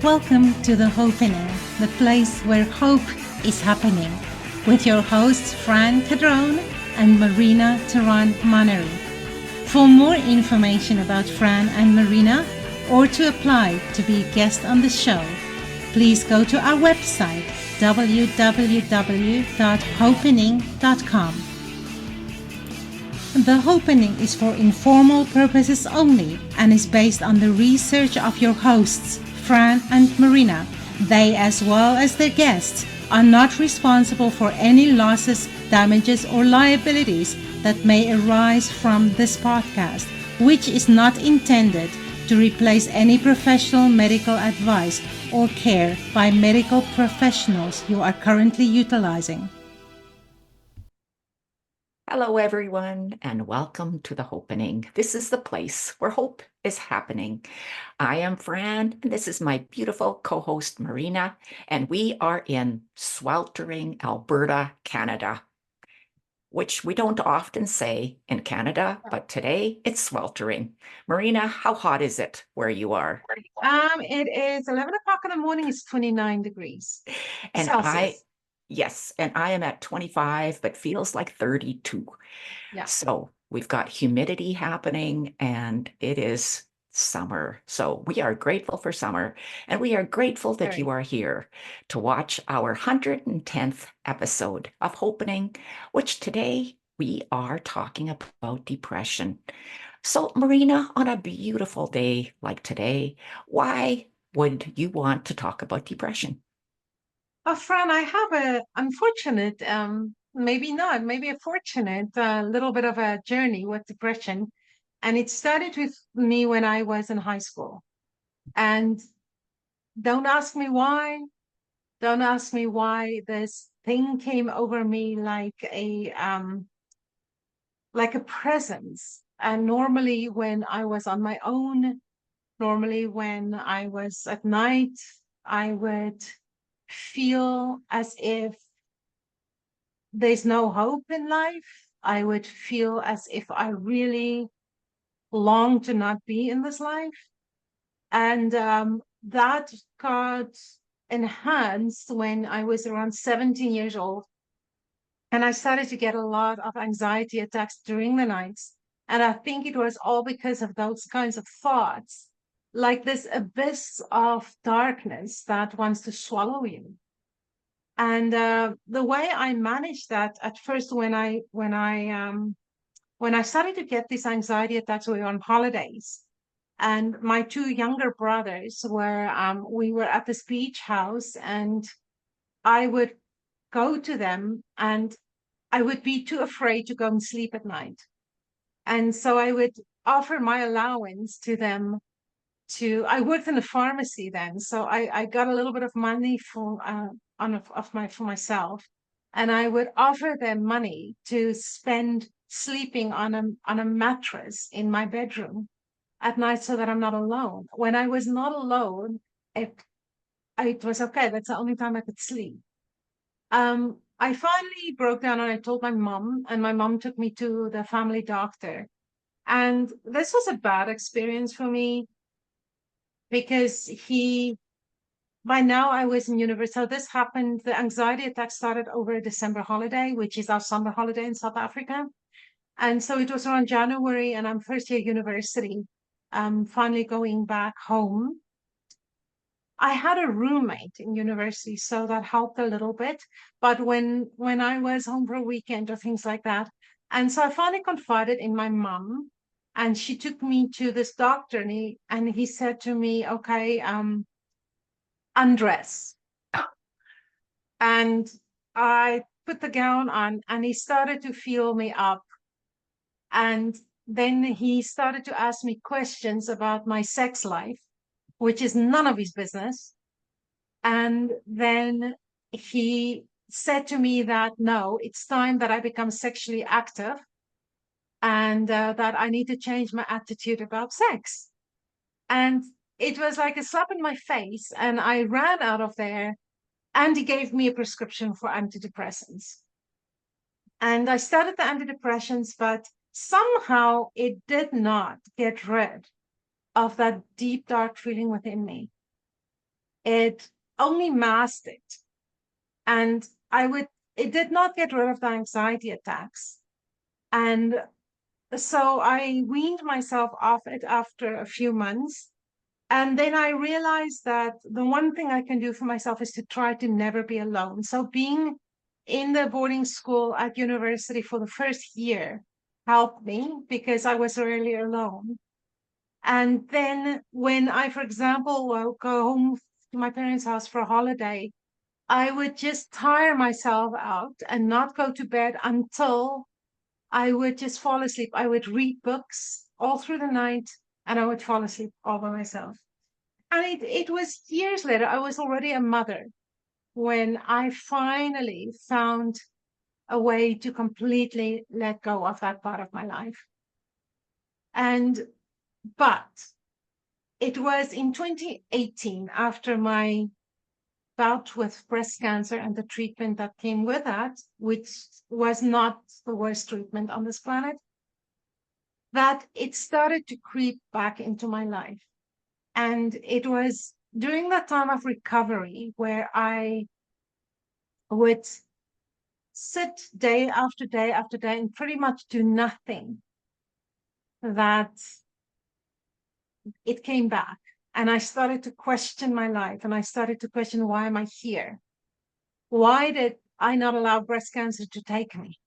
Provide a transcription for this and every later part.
Welcome to the Hopenning, the place where hope is happening, with your hosts Fran Cadron and Marina Theron-Monnery. For more information about Fran and Marina, or to apply to be a guest on the show, please go to our website www.hopenning.com. The Hopenning is for informal purposes only and is based on the research of your hosts, Fran and Marina. They, as well as their guests, are not responsible for any losses, damages, or liabilities that may arise from this podcast, which is not intended to replace any professional medical advice or care by medical professionals you are currently utilizing. Hello, everyone, and welcome to the Hopenning. This is the place where hope is happening. I am Fran, and this is my beautiful co-host, Marina, and we are in sweltering Alberta, Canada, which we don't often say in Canada, but today it's sweltering. Marina, how hot is it where you are? It is 11 o'clock in the morning. It's 29 degrees And Celsius. Yes, and I am at 25, but feels like 32. Yeah. So we've got humidity happening and it is summer. So we are grateful for summer, and we are grateful that you are here to watch our 110th episode of Hopenning, which today we are talking about depression. So Marina, on a beautiful day like today, why would you want to talk about depression? Oh, Fran, I have a unfortunate, maybe not, maybe a fortunate little bit of a journey with depression. And it started with me when I was in high school. And don't ask me why. Don't ask me why this thing came over me like a presence. And normally when I was on my own, normally when I was at night, I would feel as if there's no hope in life. I would feel as if I really long to not be in this life. And that got enhanced when I was around 17 years old. And I started to get a lot of anxiety attacks during the nights. And I think it was all because of those kinds of thoughts, like this abyss of darkness that wants to swallow you. And the way I managed that at first, when I started to get these anxiety attacks, we were on holidays, and my two younger brothers were we were at this beach house, and I would go to them, and I would be too afraid to go and sleep at night, and so I would offer my allowance to them. I worked in a pharmacy then, so I got a little bit of money for myself, and I would offer them money to spend sleeping on a mattress in my bedroom at night so that I'm not alone. When I was not alone, it was okay. That's the only time I could sleep. I finally broke down and I told my mom, and my mom took me to the family doctor. And this was a bad experience for me because by now I was in university. So this happened, the anxiety attack started over a December holiday, which is our summer holiday in South Africa. And so it was around January, and I'm first year university, finally going back home. I had a roommate in university, so that helped a little bit. But when I was home for a weekend or things like that, and so I finally confided in my mom, and she took me to this doctor, and he said to me, "Okay, undress." And I put the gown on, and he started to feel me up, and then he started to ask me questions about my sex life, which is none of his business. And then he said to me that no, it's time that I become sexually active, and that I need to change my attitude about sex. And it was like a slap in my face. And I ran out of there, and he gave me a prescription for antidepressants. And I started the antidepressants, but somehow it did not get rid of that deep, dark feeling within me. it only masked it. And it did not get rid of the anxiety attacks. And so I weaned myself off it after a few months. And then I realized that the one thing I can do for myself is to try to never be alone. So being in the boarding school at university for the first year helped me because I was really alone. And then when I, for example, go home to my parents' house for a holiday, I would just tire myself out and not go to bed until I would just fall asleep. I would read books all through the night and I would fall asleep all by myself. And it was years later, I was already a mother when I finally found a way to completely let go of that part of my life. And, but it was in 2018, after my bout with breast cancer and the treatment that came with that, which was not the worst treatment on this planet, that it started to creep back into my life. And it was during that time of recovery where I would sit day after day after day and pretty much do nothing, that it came back. And I started to question my life and I started to question, why am I here? Why did I not allow breast cancer to take me?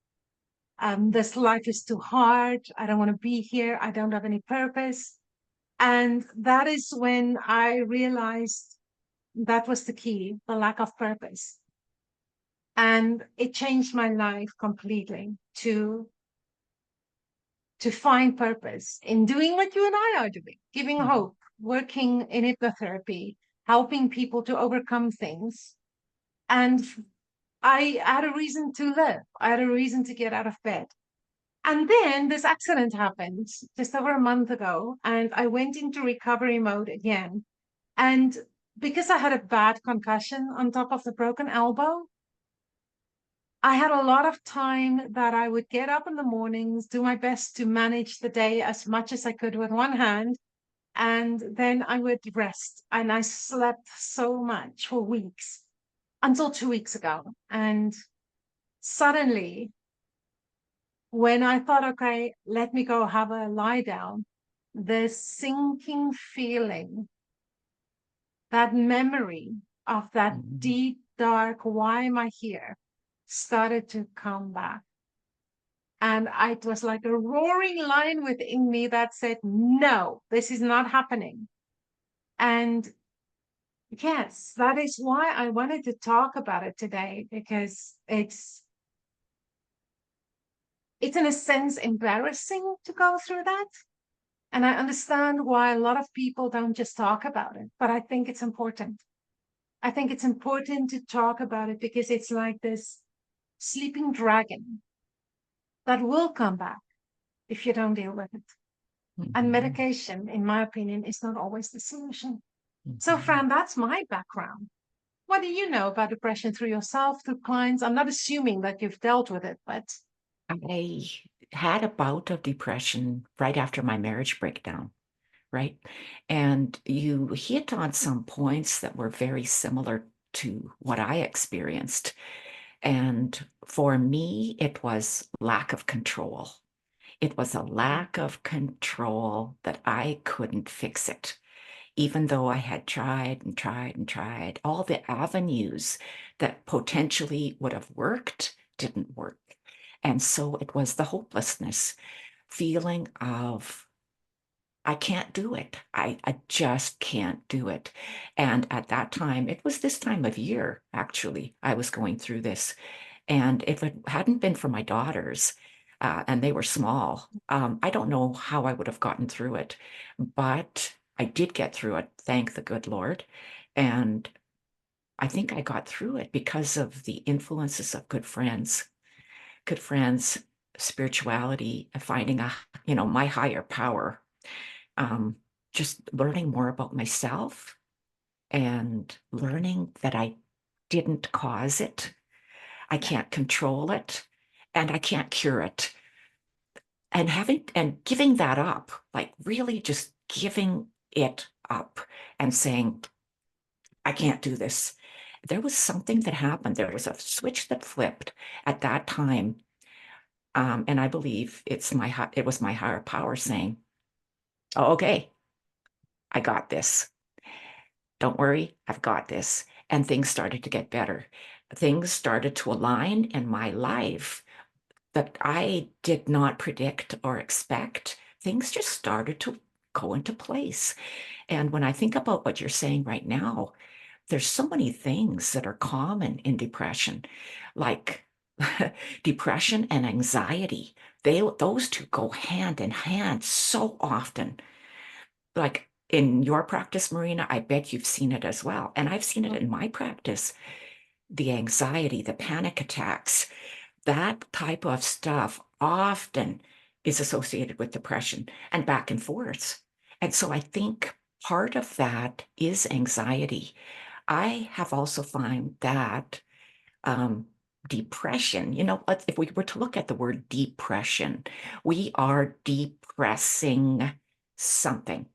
This life is too hard. I don't want to be here. I don't have any purpose. And that is when I realized that was the key, the lack of purpose. And it changed my life completely to find purpose in doing what you and I are doing, giving hope, working in hypnotherapy, helping people to overcome things. And I had a reason to live. I had a reason to get out of bed. And then this accident happened just over a month ago, and I went into recovery mode again. And because I had a bad concussion on top of the broken elbow, I had a lot of time that I would get up in the mornings, do my best to manage the day as much as I could with one hand, and then I would rest. And I slept so much for weeks until 2 weeks ago. And suddenly, when I thought, okay, let me go have a lie down, this sinking feeling, that memory of that deep, dark, why am I here, started to come back. And it was like a roaring lion within me that said, no, this is not happening. And yes, that is why I wanted to talk about it today, because it's in a sense embarrassing to go through that. And I understand why a lot of people don't just talk about it, but I think it's important. I think it's important to talk about it because it's like this sleeping dragon that will come back if you don't deal with it. And medication, in my opinion, is not always the solution. So, Fran, that's my background. What do you know about depression through yourself, through clients? I'm not assuming that you've dealt with it, but I had a bout of depression right after my marriage breakdown, right? And you hit on some points that were very similar to what I experienced. And for me, it was lack of control. It was a lack of control that I couldn't fix it, even though I had tried and tried and tried. All the avenues that potentially would have worked didn't work. And so it was the hopelessness, feeling of, I can't do it. I just can't do it. And at that time, it was this time of year, actually, I was going through this. And if it hadn't been for my daughters, and they were small, I don't know how I would have gotten through it. But I did get through it, thank the good Lord. And I think I got through it because of the influences of good friends, spirituality, finding my higher power, just learning more about myself and learning that I didn't cause it. I can't control it and I can't cure it. And giving that up, like really just giving it up and saying, I can't do this. There was something that happened. There was a switch that flipped at that time. And I believe it was my higher power saying, oh, okay, I got this. Don't worry, I've got this. And things started to get better. Things started to align in my life that I did not predict or expect. Things just started to go into place. And when I think about what you're saying right now, there's so many things that are common in depression, like depression and anxiety. Those two go hand in hand so often. Like in your practice, Marina, I bet you've seen it as well. And I've seen it in my practice. The anxiety, the panic attacks, that type of stuff often is associated with depression and back and forth. And so I think part of that is anxiety. I have also found that um, depression, if we were to look at the word depression, we are depressing something.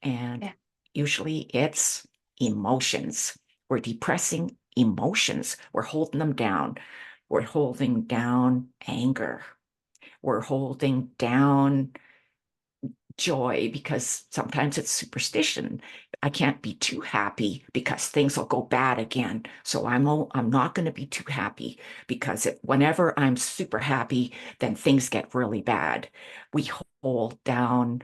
And Yeah. usually it's emotions. We're depressing emotions. We're holding them down. We're holding down anger. We're holding down joy because sometimes it's superstition. I can't be too happy because things will go bad again. So I'm not going to be too happy because whenever I'm super happy, then things get really bad. We hold down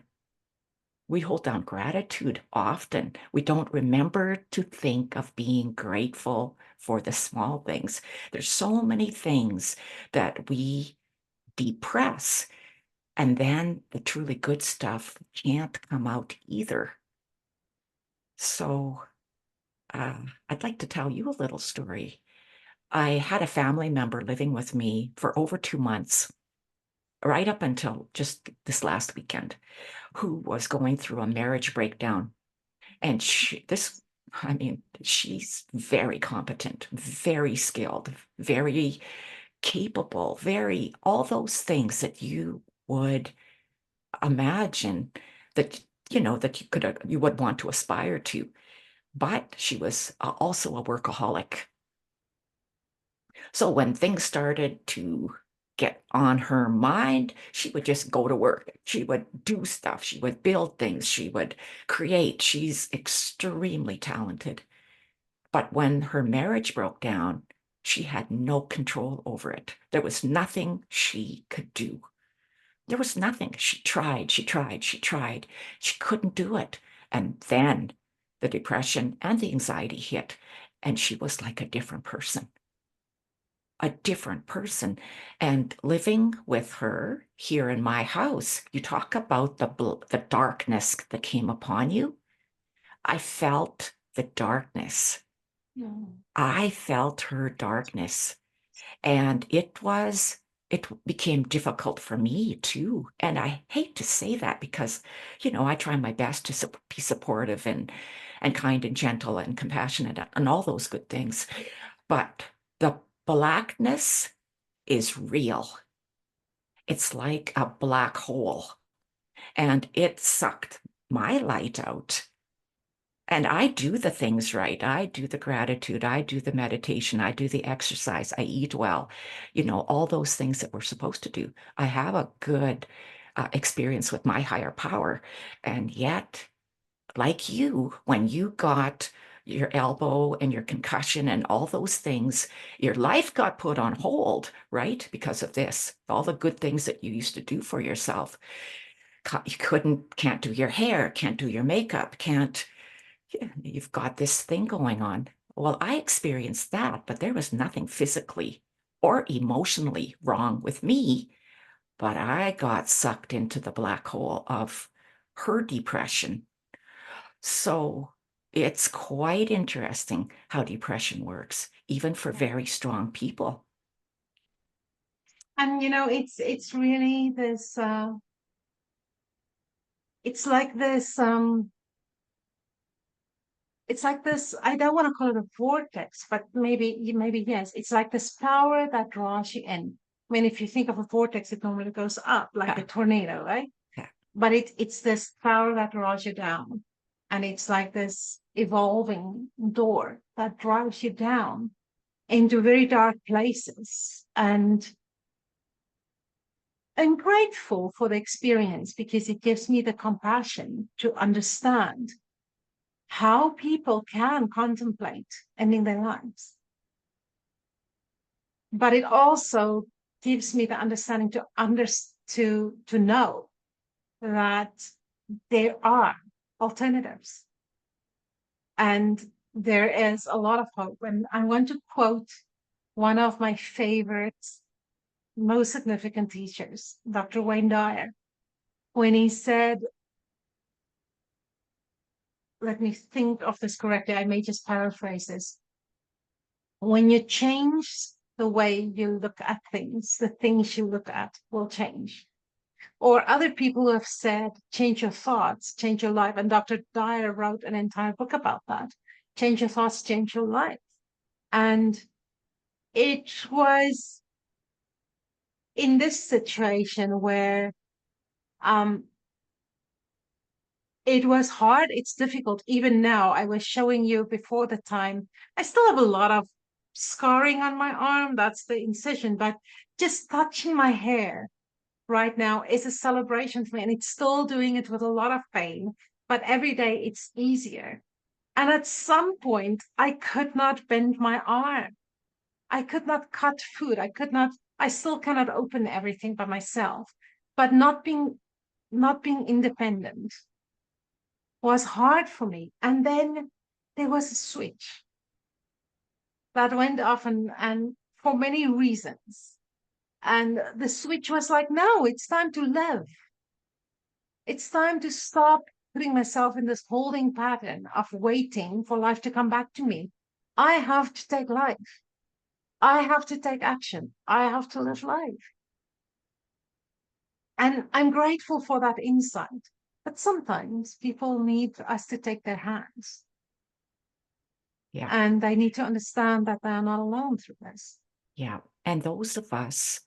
we hold down gratitude often. We don't remember to think of being grateful for the small things. There's so many things that we depress, and then the truly good stuff can't come out either. So I'd like to tell you a little story. I had a family member living with me for over 2 months, right up until just this last weekend, who was going through a marriage breakdown. And I mean, she's very competent, very skilled, very capable, all those things that you would imagine that, you would want to aspire to. But she was also a workaholic. So when things started to get on her mind, she would just go to work. She would do stuff. She would build things. She would create. She's extremely talented. But when her marriage broke down, she had no control over it. There was nothing she could do. There was nothing. She tried, she tried, she tried. She couldn't do it. And then the depression and the anxiety hit, and she was like a different person. A different person. And living with her here in my house, you talk about the darkness that came upon you. I felt the darkness. Mm. I felt her darkness. And it became difficult for me too. And I hate to say that because, I try my best to be supportive and kind and gentle and compassionate and all those good things. But the blackness is real. It's like a black hole, and it sucked my light out. And I do the things right. I do the gratitude. I do the meditation. I do the exercise. I eat well. All those things that we're supposed to do. I have a good experience with my higher power. And yet, like you, when you got your elbow and your concussion and all those things, your life got put on hold, right? Because of this, all the good things that you used to do for yourself. You can't do your hair, can't do your makeup, can't, you've got this thing going on. Well, I experienced that, but there was nothing physically or emotionally wrong with me. But I got sucked into the black hole of her depression. So it's quite interesting how depression works, even for very strong people. And it's really this it's like this I don't want to call it a vortex, but maybe yes, it's like this power that draws you in. I mean, if you think of a vortex, it normally goes up like a Yeah, tornado, right? yeah, But it's this power that draws you down. And it's like this, evolving door that drives you down into very dark places. And I'm grateful for the experience because it gives me the compassion to understand how people can contemplate ending their lives. But it also gives me the understanding to know that there are alternatives and there is a lot of hope. And I want to quote one of my favorite, most significant teachers, Dr. Wayne Dyer, when he said, let me think of this correctly, I may just paraphrase this. When you change the way you look at things, the things you look at will change. Or other people who have said, change your thoughts, change your life. And Dr. Dyer wrote an entire book about that. Change your thoughts, change your life. And it was in this situation where it was hard. It's difficult. Even now, I was showing you before the time, I still have a lot of scarring on my arm. That's the incision, but just touching my hair right now is a celebration for me. And it's still doing it with a lot of pain, but every day it's easier. And at some point, I could not bend my arm. I could not cut food. I still cannot open everything by myself, but not being independent was hard for me. And then there was a switch that went off and for many reasons. And the switch was like, no, it's time to live. It's time to stop putting myself in this holding pattern of waiting for life to come back to me. I have to take life. I have to take action. I have to live life. And I'm grateful for that insight. But sometimes people need us to take their hands. Yeah. And they need to understand that they are not alone through this. Yeah. And those of us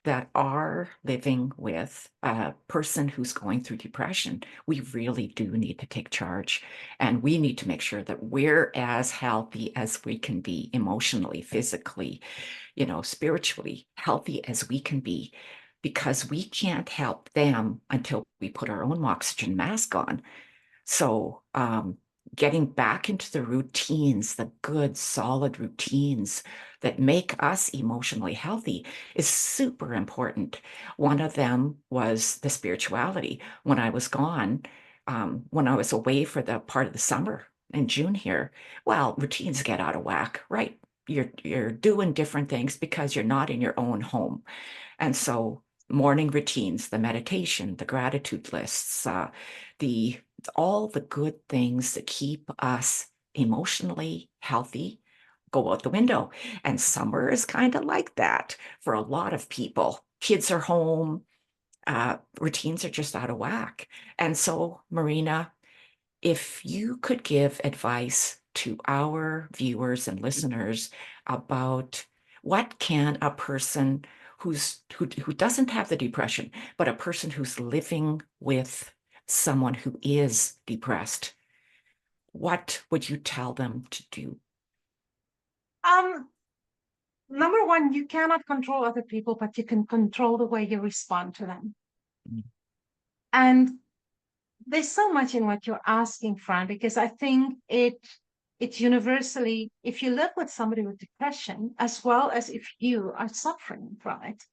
that are living with a person who's going through depression, we really do need to take charge. And we need to make sure that we're as healthy as we can be emotionally, physically, spiritually healthy as we can be, because we can't help them until we put our own oxygen mask on. So, getting back into the routines, the good, solid routines that make us emotionally healthy is super important. One of them was the spirituality. When I was gone, when I was away for the part of the summer in June here, well, routines get out of whack, right? You're doing different things because you're not in your own home. And so morning routines, the meditation, the gratitude lists, the all the good things that keep us emotionally healthy go out the window. And summer is kind of like that for a lot of people. Kids are home, routines are just out of whack. And so, Marina, if you could give advice to our viewers and listeners about what can a person who doesn't have the depression, but a person who's living with someone who is depressed, what would you tell them to do? Um, Number one, you cannot control other people, but you can control the way you respond to them. Mm. And there's so much in what you're asking, Fran, because I think it's universally, if you live with somebody with depression, as well as if you are suffering from it,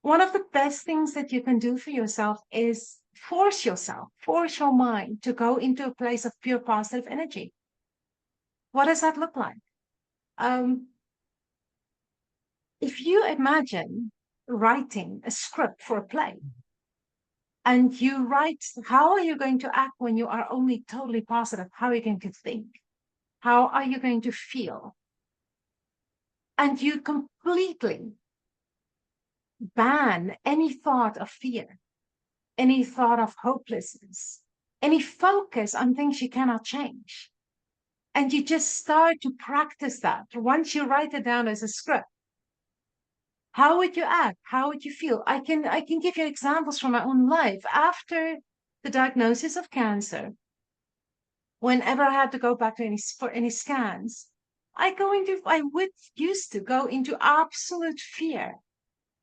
one of the best things that you can do for yourself is force your mind to go into a place of pure positive energy. What does that look like? Um, if you imagine writing a script for a play, and you write, how are you going to act when you are only totally positive? How are you going to think? How are you going to feel? And you completely ban any thought of fear, any thought of hopelessness, any focus on things you cannot change. And you just start to practice that. Once you write it down as a script, how would you act? How would you feel? I can give you examples from my own life. After the diagnosis of cancer, whenever I had to go back to for any scans, I would used to go into absolute fear.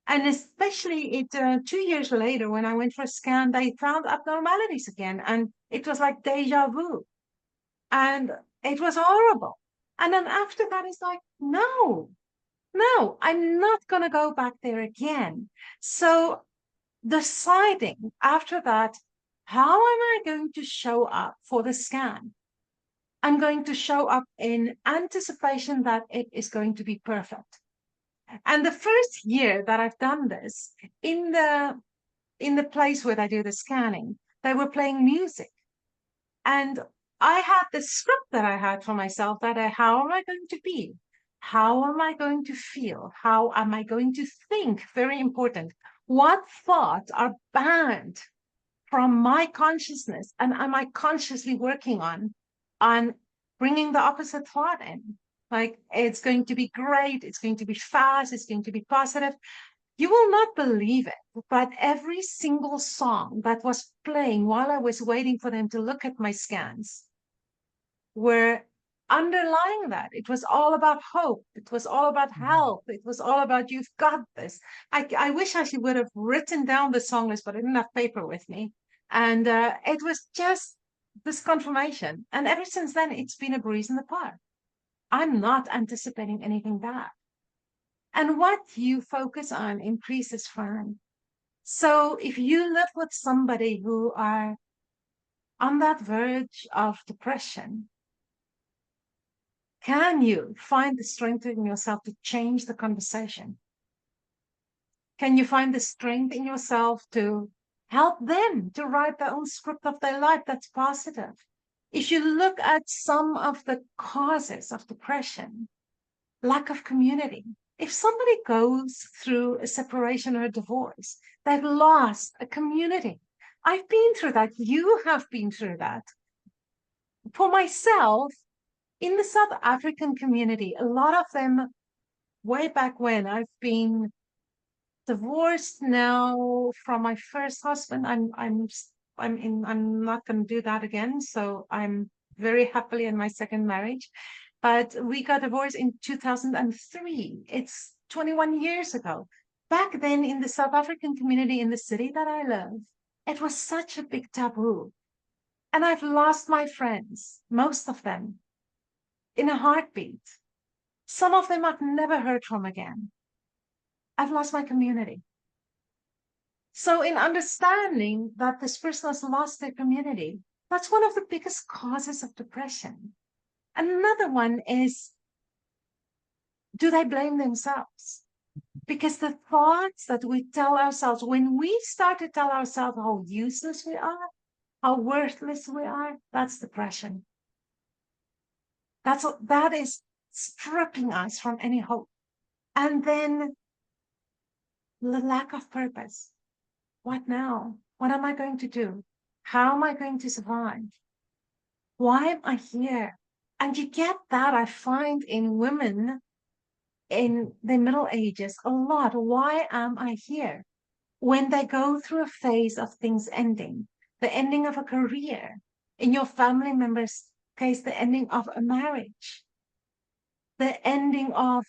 And especially 2 years later, when I went for a scan, they found abnormalities again. And it was like deja vu. And it was horrible. And then after that, it's like, no, no, I'm not going to go back there again. So deciding after that, how am I going to show up for the scan? I'm going to show up in anticipation that it is going to be perfect. And the first year that I've done this, in the place where I do the scanning, they were playing music. And I had the script that I had for myself that how am I going to be? How am I going to feel? How am I going to think? Very important. What thoughts are banned from my consciousness and am I consciously working on bringing the opposite thought in? Like it's going to be great, it's going to be fast, it's going to be positive. You will not believe it, but every single song that was playing while I was waiting for them to look at my scans were underlying that. It was all about hope. It was all about health. It was all about you've got this. I wish I would have written down the song list, but I didn't have paper with me. And it was just this confirmation. And ever since then, it's been a breeze in the park. I'm not anticipating anything bad. And what you focus on increases fun. So if you live with somebody who are on that verge of depression, can you find the strength in yourself to change the conversation? Can you find the strength in yourself to help them to write their own script of their life that's positive? If you look at some of the causes of depression, lack of community. If somebody goes through a separation or a divorce, they've lost a community. I've been through that. You have been through that. For myself, in the South African community, a lot of them, way back when, I've been divorced now from my first husband. I'm not going to do that again. So I'm very happily in my second marriage. But we got divorced in 2003. It's 21 years ago. Back then, in the South African community in the city that I live, it was such a big taboo. And I've lost my friends, most of them, in a heartbeat. Some of them I've never heard from again. I've lost my community. So, in understanding that this person has lost their community, that's one of the biggest causes of depression. Another one is, do they blame themselves? Because the thoughts that we tell ourselves, when we start to tell ourselves how useless we are, how worthless we are, that's depression. That is stripping us from any hope. And then the lack of purpose. What now? What am I going to do? How am I going to survive? Why am I here? And you get that, I find, in women in the Middle Ages a lot. Why am I here? When they go through a phase of things ending, the ending of a career, in your family member's case, the ending of a marriage, the ending of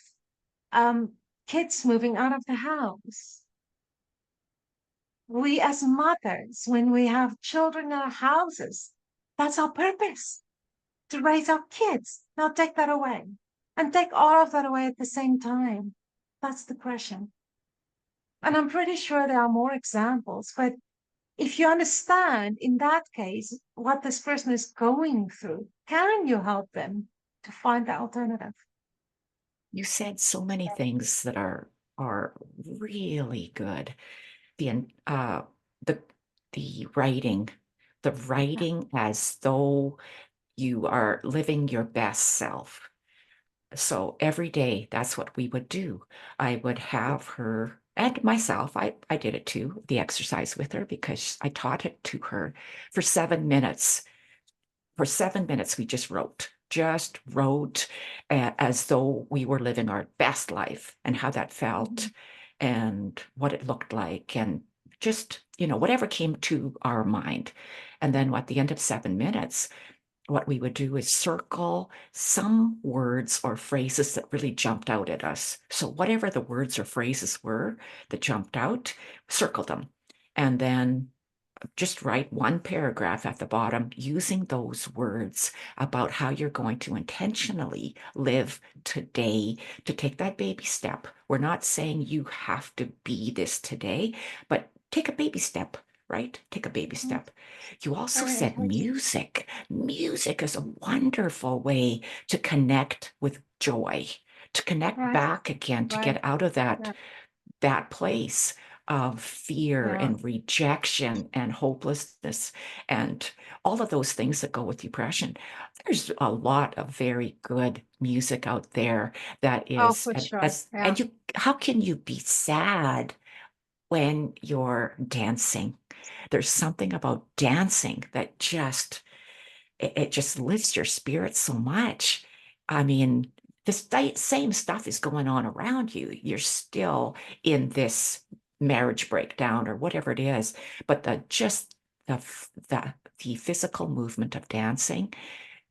kids moving out of the house. We as mothers, when we have children in our houses, that's our purpose, to raise our kids. Now take that away and take all of that away at the same time. That's depression. And I'm pretty sure there are more examples, but if you understand in that case what this person is going through, can you help them to find the alternative? You said so many things that are really good. The uh the the writing, the writing as though you are living your best self. So every day, that's what we would do. I would have her and myself, I did it too, the exercise with her because I taught it to her for 7 minutes. For 7 minutes, we just wrote as though we were living our best life and how that felt and what it looked like and just, whatever came to our mind. And then at the end of 7 minutes, what we would do is circle some words or phrases that really jumped out at us. So whatever the words or phrases were that jumped out, circle them. And then just write one paragraph at the bottom using those words about how you're going to intentionally live today to take that baby step. We're not saying you have to be this today, but take a baby step, right? Take a baby Mm, step. You also very said important. music. Music is a wonderful way to connect with joy, to connect Right, back again, to right. get out of Yeah, that place of fear yeah. and rejection and hopelessness and all of those things that go with depression. There's a lot of very good music out there that Oh, is for sure. as Yeah, and you how can you be sad when you're dancing? There's something about dancing that it just lifts your spirits so much. I mean, same stuff is going on around you. You're still in this marriage breakdown or whatever it is, but the the the physical movement of dancing,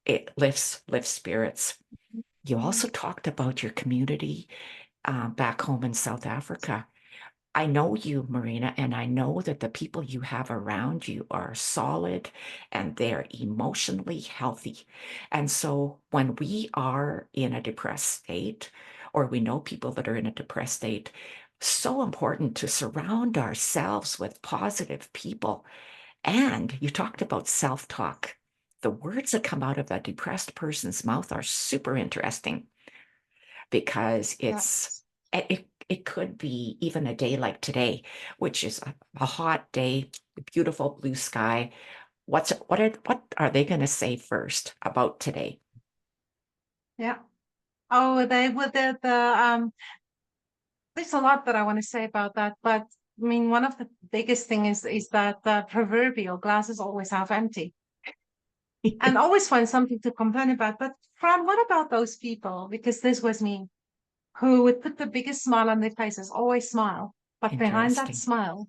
it lifts spirits. You mm, also talked about your community back home in South Africa. I know you, Marina, and I know that the people you have around you are solid and they're emotionally healthy. And so when we are in a depressed state, or we know people that are in a depressed state, so important to surround ourselves with positive people. And you talked about self-talk. The words that come out of a depressed person's mouth are super interesting because yeah. it could be even a day like today, which is a hot day, beautiful blue sky. What are they going to say first about today? Yeah. Oh, they would there's a lot that I want to say about that, but I mean, one of the biggest thing is that the proverbial glass is always half empty and always find something to complain about. But Fran, what about those people? Because this was me, who would put the biggest smile on their faces, always smile, but behind that Interesting. smile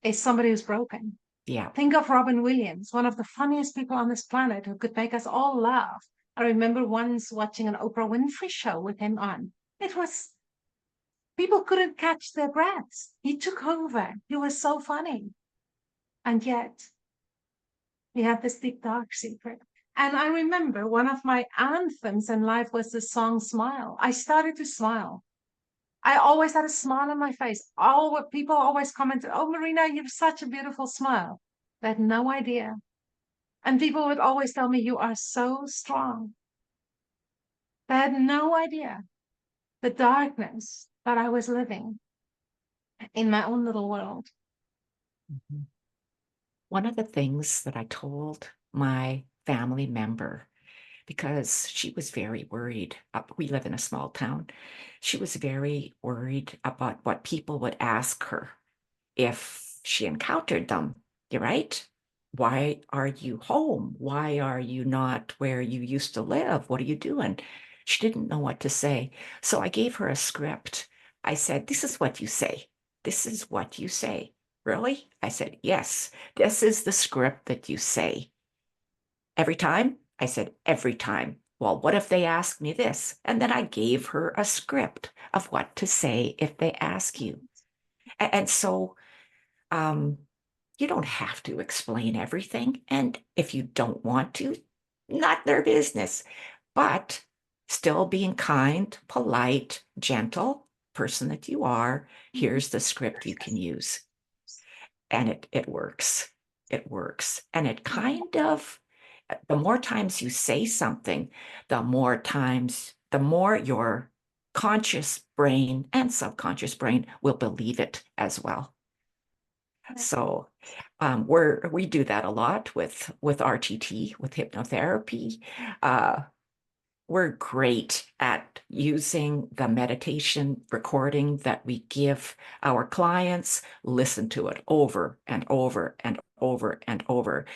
is somebody who's broken. Yeah, Think of Robin Williams, one of the funniest people on this planet who could make us all laugh. I remember once watching an Oprah Winfrey show with him on. It was People couldn't catch their breaths. He took over. He was so funny. And yet he had this deep, dark secret. And I remember one of my anthems in life was the song Smile. I started to smile. I always had a smile on my face. All people always commented, "Oh, Marina, you have such a beautiful smile." They had no idea. And people would always tell me, "You are so strong." They had no idea the darkness that I was living in my own little world. mhm. One of the things that I told my family member, because she was very worried, we live in a small town. She was very worried about what people would ask her if she encountered them. You're right. Why are you home? Why are you not where you used to live? What are you doing? She didn't know what to say. So I gave her a script. I said, "This is what you say. This is what you say." Really? I said, "Yes, this is the script that you say." Every time? I said, "Every time." Well, what if they ask me this? And then I gave her a script of what to say if they ask you. And so um, you don't have to explain everything. And if you don't want to, not their business. But still being kind, polite, gentle person that you are, here's the script you can use. And it works. It works. And it kind of, the more times you say something, the more your conscious brain and subconscious brain will believe it as well. So we do that a lot with RTT, with hypnotherapy. Uh, we're great at using the meditation recording that we give our clients, listen to it over and over and over and over.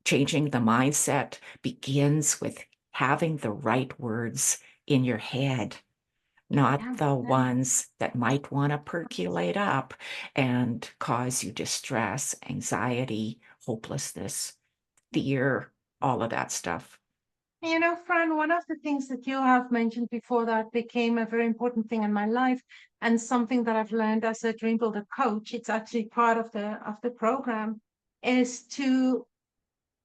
Changing the mindset begins with having the right words in your head, not Yeah, the yeah. ones that might want to percolate up and cause you distress, anxiety, hopelessness, fear. all of that stuff. You know, Fran, one of the things that you have mentioned before that became a very important thing in my life, and something that I've learned as a dream builder coach, it's actually part of the program, is to,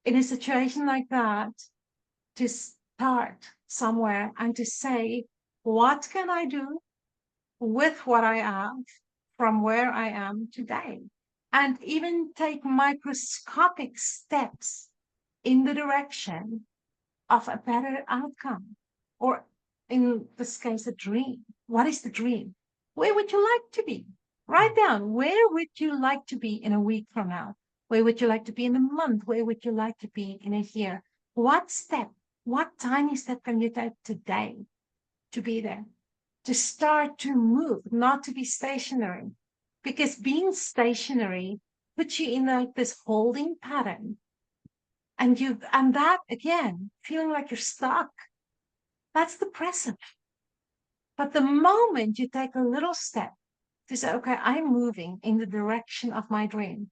in a situation like that, to start somewhere and to say, what can I do with what I have from where I am today? And even take microscopic steps in the direction of a better outcome. Or in this case, a dream. What is the dream? Where would you like to be? Write down, where would you like to be in a week from now? Where would you like to be in a month? Where would you like to be in a year? What step, what tiny step can you take today to be there? To start to move, not to be stationary. Because being stationary puts you in like this holding pattern. And that again, feeling like you're stuck, that's depressive. But the moment you take a little step to say, okay, I'm moving in the direction of my dream,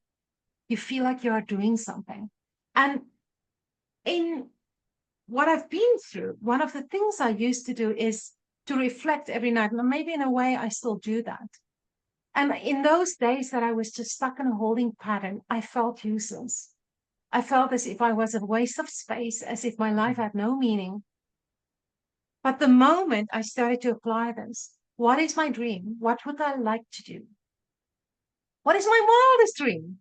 you feel like you are doing something. And in what I've been through, one of the things I used to do is to reflect every night. And maybe in a way, I still do that. And in those days that I was just stuck in a holding pattern, I felt useless. I felt as if I was a waste of space, as if my life had no meaning. But the moment I started to apply this, what is my dream? What would I like to do? What is my wildest dream?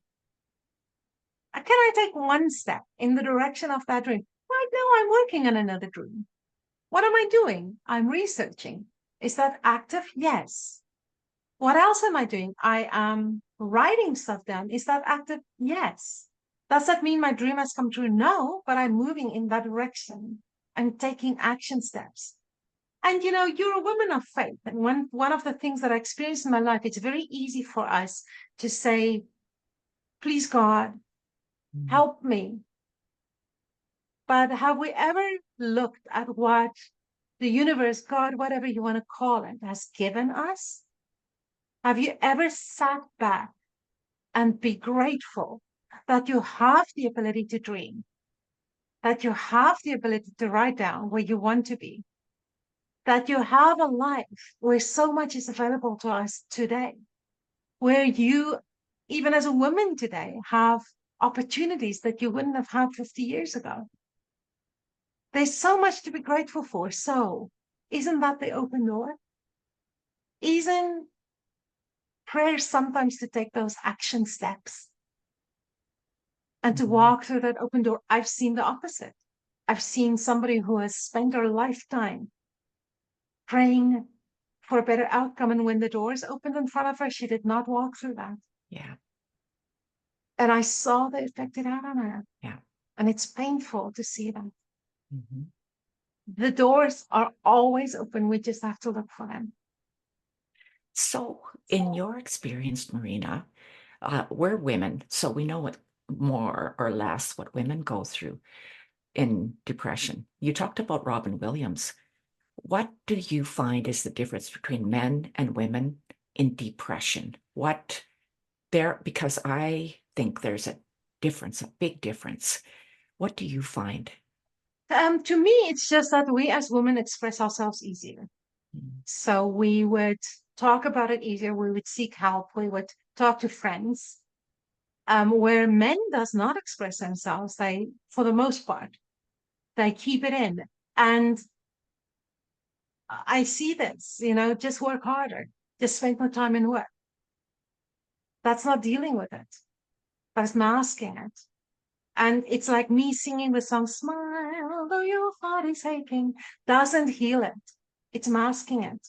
Can I take one step in the direction of that dream? Right now, I'm working on another dream. What am I doing? I'm researching. Is that active? Yes. What else am I doing? I am writing stuff down. Is that active? Yes. Does that mean my dream has come true? No, but I'm moving in that direction. I'm taking action steps. And you know, you're a woman of faith. And one of the things that I experienced in my life, it's very easy for us to say, please God, help me. But have we ever looked at what the universe, God, whatever you want to call it, has given us? Have you ever sat back and be grateful that you have the ability to dream, that you have the ability to write down where you want to be, that you have a life where so much is available to us today, where you, even as a woman today, have opportunities that you wouldn't have had 50 years ago. There's so much to be grateful for. So, isn't that the open door? Isn't prayer sometimes to take those action steps and to walk through that open door? I've seen the opposite. I've seen somebody who has spent her lifetime praying for a better outcome, and when the doors opened in front of her, she did not walk through that. Yeah. And I saw the effect it had on her. Yeah. And it's painful to see that. Mm-hmm. The doors are always open. We just have to look for them. So, in your experience, Marina, we're women, so we know what more or less what women go through in depression. You talked about Robin Williams. What do you find is the difference between men and women in depression? What there, because I think there's a difference, a big difference. What do you find? To me, it's just that we as women express ourselves easier. So we would talk about it easier. We would seek help. We would talk to friends. Where men does not express themselves, they, for the most part, they keep it in. And I see this, you know, just work harder, just spend more time in work. That's not dealing with it. That's masking it. And it's like me singing the song, smile, though your heart is aching, doesn't heal it. It's masking it.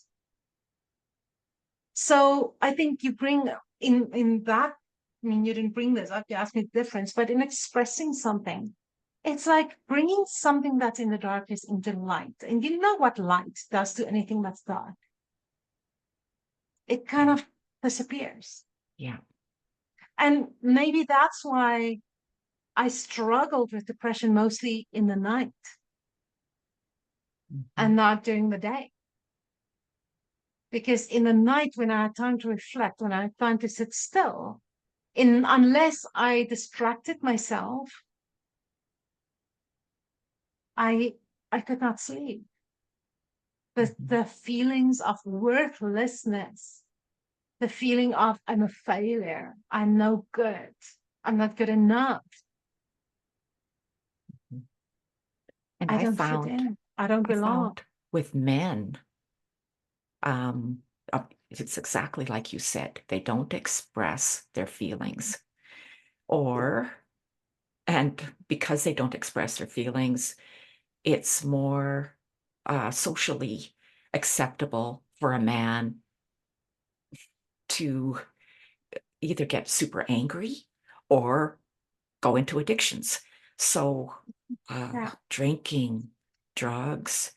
So I think you bring in that, I mean, you didn't bring this up, you asked me the difference, but in expressing something, it's like bringing something that's in the darkness into light. And you know what light does to anything that's dark? It kind of disappears. Yeah. And maybe that's why I struggled with depression mostly in the night and not during the day. Because in the night, when I had time to reflect, when I had time to sit still, unless I distracted myself, I I could not sleep. The Mhm. the feelings of worthlessness, the feeling of I'm a failure, I'm no good, I'm not good enough, And I don't fit in, I don't I belong. found with men, um, it's exactly like you said, they don't express their feelings. Or, and because they don't express their feelings, it's more socially acceptable for a man to either get super angry or go into addictions. So, Yeah. drinking, drugs,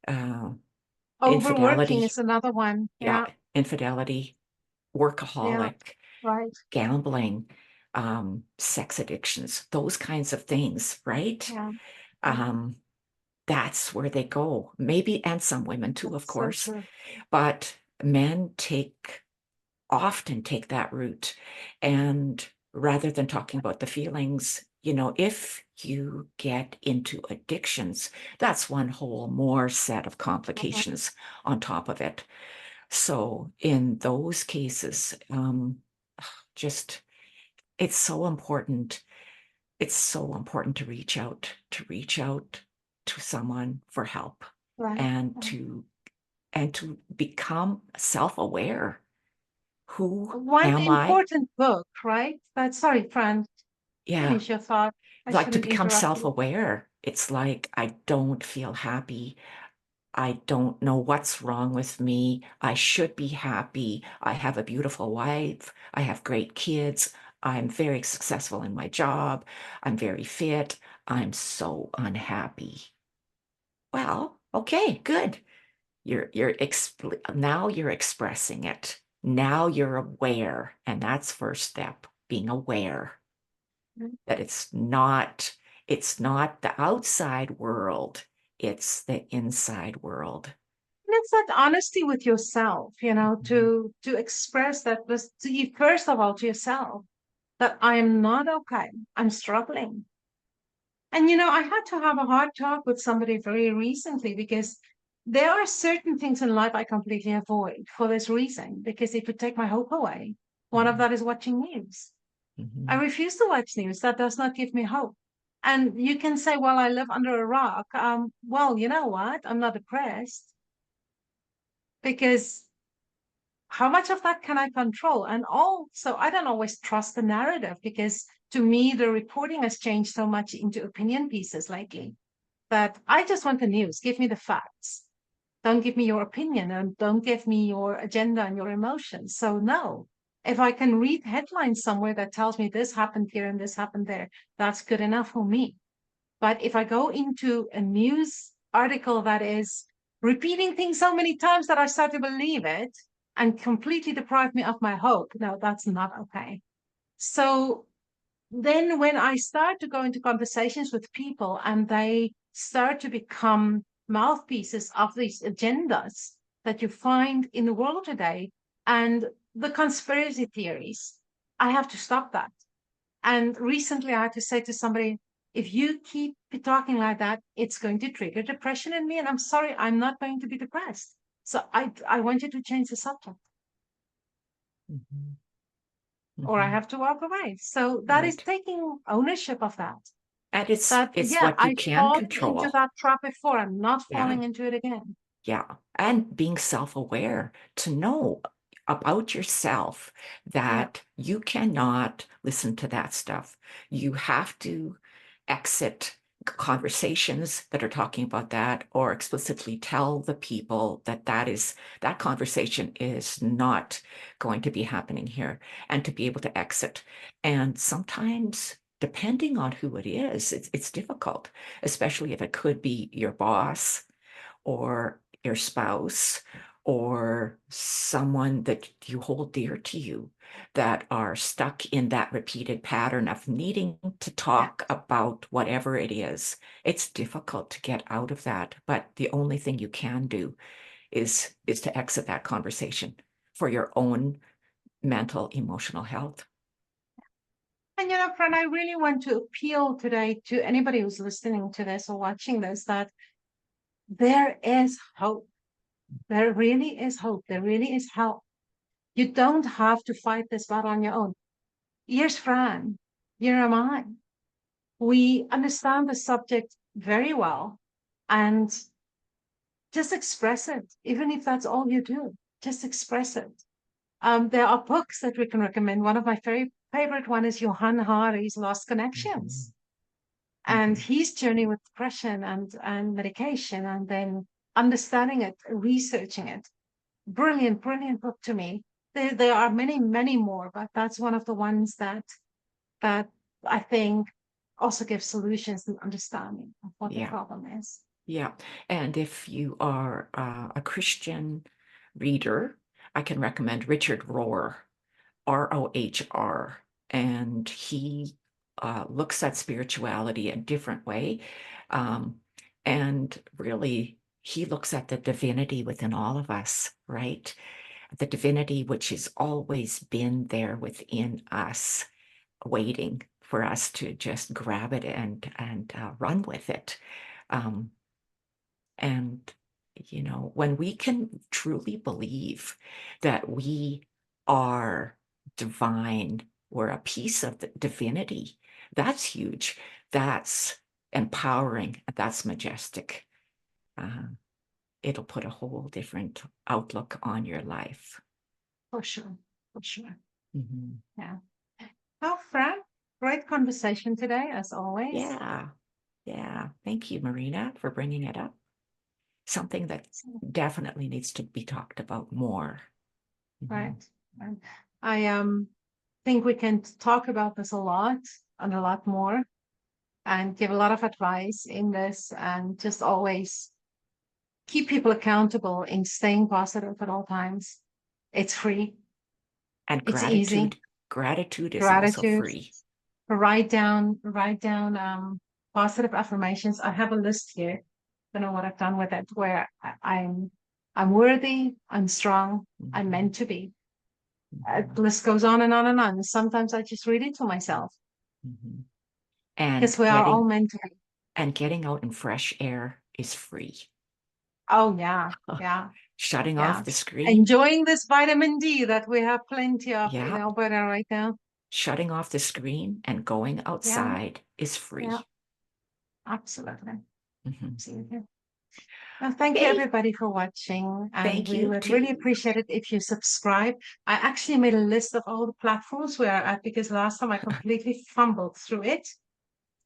uh, Overworking infidelity, is another one. yeah, Yeah. infidelity, Yeah. workaholic, Right. gambling, sex addictions, those kinds of things, right? Yeah. Yeah. Um, that's where they go. Maybe, and some women too, of That's so course, true. but men often take that route. And rather than talking about the feelings, if you get into addictions, that's one whole more set of Mhm. complications on top of it. So in those cases, just it's so important. It's so important to reach out to someone for help Right. and Right. to become self-aware. Who One am I? important book, right? But sorry, Fran, Yeah, finish your thought. I like to shouldn't become interrupt you. self-aware. It's like I don't feel happy. I don't know what's wrong with me. I should be happy. I have a beautiful wife. I have great kids. I'm very successful in my job. I'm very fit. I'm so unhappy. Well, okay, good. Now you're expressing it. Now you're aware, and that's first step, being aware And that it's not the outside world, it's the inside world. it's that honesty with yourself, Mhm. to express that was to you first of all to yourself that I am not okay. I'm struggling. And I had to have a hard talk with somebody very recently because there are certain things in life I completely avoid for this reason, because it would take my hope away. One of Mhm. that is watching news. I Mhm. refuse to watch news. That does not give me hope. And you can say, well, I live under a rock. Well, you know what? I'm not depressed because how much of that can I control? And also, I don't always trust the narrative because to me, the reporting has changed so much into opinion pieces lately that I just want the news. Give me the facts. Don't give me your opinion and don't give me your agenda and your emotions. So, no, if I can read headlines somewhere that tells me this happened here and this happened there, that's good enough for me. But if I go into a news article that is repeating things so many times that I start to believe it and completely deprive me of my hope, no, that's not okay. So then when I start to go into conversations with people and they start to become mouthpieces of these agendas that you find in the world today and the conspiracy theories, I have to stop that. And recently I had to say to somebody, if you keep talking like that, it's going to trigger depression in me. And I'm sorry, I'm not going to be depressed. So I want you to change the subject Mhm. or I Mhm. have to walk away. So that is Right. taking ownership of that. And it's That, it's yeah, what you I can fallen into control. that trap before. I'm not Yeah. falling into it again. Yeah. And being self-aware to know about yourself Yeah, that you cannot listen to that stuff. You have to exit conversations that are talking about that or explicitly tell the people that conversation is not going to be happening here and to be able to exit. And sometimes depending on who it is, it's difficult, especially if it could be your boss or your spouse or someone that you hold dear to you that are stuck in that repeated pattern of needing to yeah. talk about whatever it is. It's difficult to get out of that, but the only thing you can do is to exit that conversation for your own mental emotional health. And friend, I really want to appeal today to anybody who's listening to this or watching this that there is hope. There really is hope. There really is help. You don't have to fight this battle on your own. Here's Fran. Here am I. We understand the subject very well and just express it, even if that's all you do. Just express it. There are books that we can recommend. One of my very favorite one is Johann Hari's Lost Connections and his journey with depression and medication, and then understanding it, researching it. Brilliant, brilliant book to me. There are many, many more, but that's one of the ones that I think also gives solutions and understanding of what the problem is. Yeah. And if you are a Christian reader, I can recommend Richard Rohr, Rohr, and he looks at spirituality a different way. And really, he looks at the divinity within all of us, right? The divinity which has always been there within us, waiting for us to just grab it and run with it. And, when we can truly believe that we are divine, we're a piece of the divinity, that's huge. That's empowering. That's majestic. It'll put a whole different outlook on your life. For sure. For sure. Mm-hmm. Yeah. Well, Fran, great conversation today, as always. Yeah. Yeah. Thank you, Marina, for bringing it up. Something that definitely needs to be talked about more. Right. I think we can talk about this a lot and a lot more and give a lot of advice in this and just always keep people accountable in staying positive at all times. It's free. And it's easy. Gratitude is also free. Write down positive affirmations. I have a list here. I don't know what I've done with it, where I'm worthy, I'm strong, I'm meant to be. The list goes on and on and on. Sometimes I just read it to myself. And because we are all meant to be. And getting out in fresh air is free. Oh, yeah. Yeah. Shutting off the screen. Enjoying this vitamin D that we have plenty of in Alberta right now. Shutting off the screen and going outside is free. Yeah. Absolutely. Absolutely. Well, thank you everybody for watching. And we would really appreciate it if you subscribe. I actually made a list of all the platforms we are at because last time I completely fumbled through it.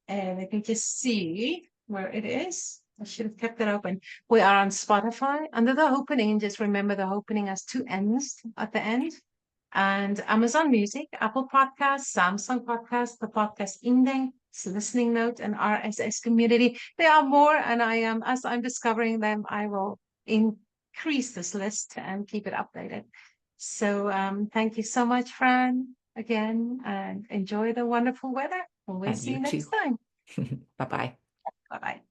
And let me just see where it is. I should have kept it open. We are on Spotify under the Hopenning. Just remember the Hopenning has 2 N's at the end. And Amazon Music, Apple Podcasts, Samsung Podcasts, the Podcast Index, Listening Note, and RSS Community. There are more, and as I'm discovering them, I will increase this list and keep it updated. So thank you so much, Fran, again, and enjoy the wonderful weather. We'll see you next time. Bye-bye. Bye-bye.